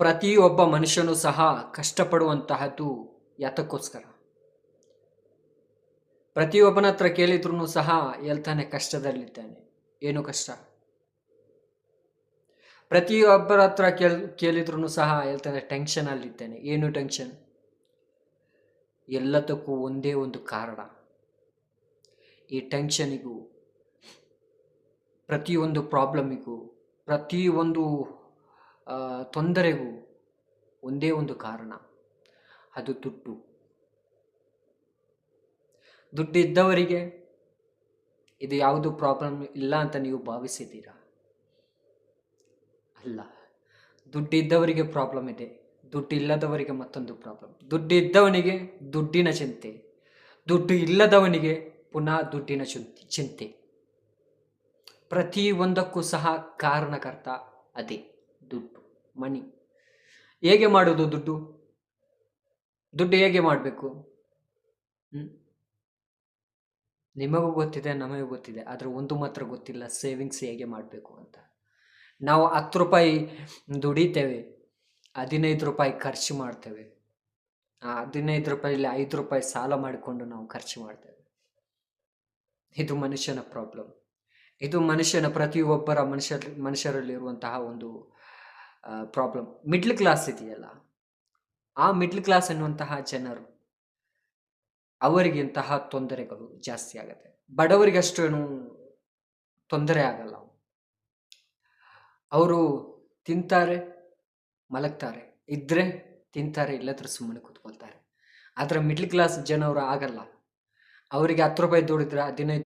ಪ್ರತಿಯೊಬ್ಬ ಮನುಷ್ಯನು ಸಹ ಕಷ್ಟಪಡುವಂತಹದ್ದು ಯಾತಕ್ಕೋಸ್ಕರ? ಪ್ರತಿಯೊಬ್ಬನ ಹತ್ರ ಕೇಳಿದ್ರೂ ಸಹ ಹೇಳ್ತಾನೆ ಕಷ್ಟದಲ್ಲಿದ್ದಾನೆ. ಏನು ಕಷ್ಟ? ಪ್ರತಿಯೊಬ್ಬರ ಹತ್ರ ಕೇಳಿದ್ರೂ ಸಹ ಹೇಳ್ತಾನೆ ಟೆನ್ಷನ್ ಅಲ್ಲಿದ್ದೇನೆ. ಏನು ಟೆನ್ಷನ್? ಎಲ್ಲದಕ್ಕೂ ಒಂದೇ ಒಂದು ಕಾರಣ. ಈ ಟೆನ್ಷನಿಗೂ, ಪ್ರತಿಯೊಂದು ಪ್ರಾಬ್ಲಮಿಗೂ, ಪ್ರತಿಯೊಂದು ತೊಂದರೆಗೂ ಒಂದೇ ಒಂದು ಕಾರಣ, ಅದು ದುಡ್ಡು. ದುಡ್ಡು ಇದ್ದವರಿಗೆ ಇದು ಯಾವುದು ಪ್ರಾಬ್ಲಮ್ ಇಲ್ಲ ಅಂತ ನೀವು ಭಾವಿಸಿದ್ದೀರಾ? ಅಲ್ಲ, ದುಡ್ಡು ಇದ್ದವರಿಗೆ ಪ್ರಾಬ್ಲಮ್ ಇದೆ, ದುಡ್ಡು ಇಲ್ಲದವರಿಗೆ ಮತ್ತೊಂದು ಪ್ರಾಬ್ಲಮ್. ದುಡ್ಡು ಇದ್ದವನಿಗೆ ದುಡ್ಡಿನ ಚಿಂತೆ, ದುಡ್ಡು ಇಲ್ಲದವನಿಗೆ ಪುನಃ ದುಡ್ಡಿನ ಚಿಂತೆ. ಪ್ರತಿಯೊಂದಕ್ಕೂ ಸಹ ಕಾರಣಕರ್ತ ಅದೇ, ದುಡ್ಡು, ಮನಿ. ಹೇಗೆ ಮಾಡೋದು ದುಡ್ಡು? ದುಡ್ಡು ಹೇಗೆ ಮಾಡಬೇಕು? ನಿಮಗೂ ಗೊತ್ತಿದೆ, ನಮಗೂ ಗೊತ್ತಿದೆ. ಆದರೆ ಒಂದು ಮಾತ್ರ ಗೊತ್ತಿಲ್ಲ, ಸೇವಿಂಗ್ಸ್ ಹೇಗೆ ಮಾಡಬೇಕು ಅಂತ. ನಾವು 10 ರೂಪಾಯಿ ದುಡಿತೇವೆ, 15 ರೂಪಾಯಿ ಖರ್ಚು ಮಾಡ್ತೇವೆ. ಆ 15 ರೂಪಾಯಿಲಿ 5 ರೂಪಾಯಿ ಸಾಲ ಮಾಡಿಕೊಂಡು ನಾವು ಖರ್ಚು ಮಾಡ್ತೇವೆ. ಇದು ಮನುಷ್ಯನ ಪ್ರಾಬ್ಲಮ್. ಇದು ಮನುಷ್ಯನ ಪ್ರತಿಯೊಬ್ಬರ ಮನುಷ್ಯರಲ್ಲಿರುವಂತಹ ಒಂದು ಪ್ರಾಬ್ಲಮ್. ಮಿಡ್ಲ್ ಕ್ಲಾಸ್ ಇದೆಯಲ್ಲ, ಆ ಮಿಡ್ಲ್ ಕ್ಲಾಸ್ ಎನ್ನುವಂತಹ ಜನರು, ಅವರಿಗೆ ಇಂತಹ ತೊಂದರೆಗಳು ಜಾಸ್ತಿ ಆಗುತ್ತೆ. ಬಡವರಿಗೆ ಅಷ್ಟೇನು ತೊಂದರೆ ಆಗಲ್ಲ. ಅವರು ತಿಂತಾರೆ, ಮಲಗ್ತಾರೆ, ಇದ್ರೆ ತಿಂತಾರೆ, ಇಲ್ಲದ್ರೆ ಸುಮ್ಮನೆ ಕೂತ್ಕೊಳ್ತಾರೆ. ಆದರೆ ಮಿಡ್ಲ್ ಕ್ಲಾಸ್ ಜನರು ಆಗಲ್ಲ. ಅವರಿಗೆ 10 ರೂಪಾಯಿ ದುಡಿದ್ರೆ 15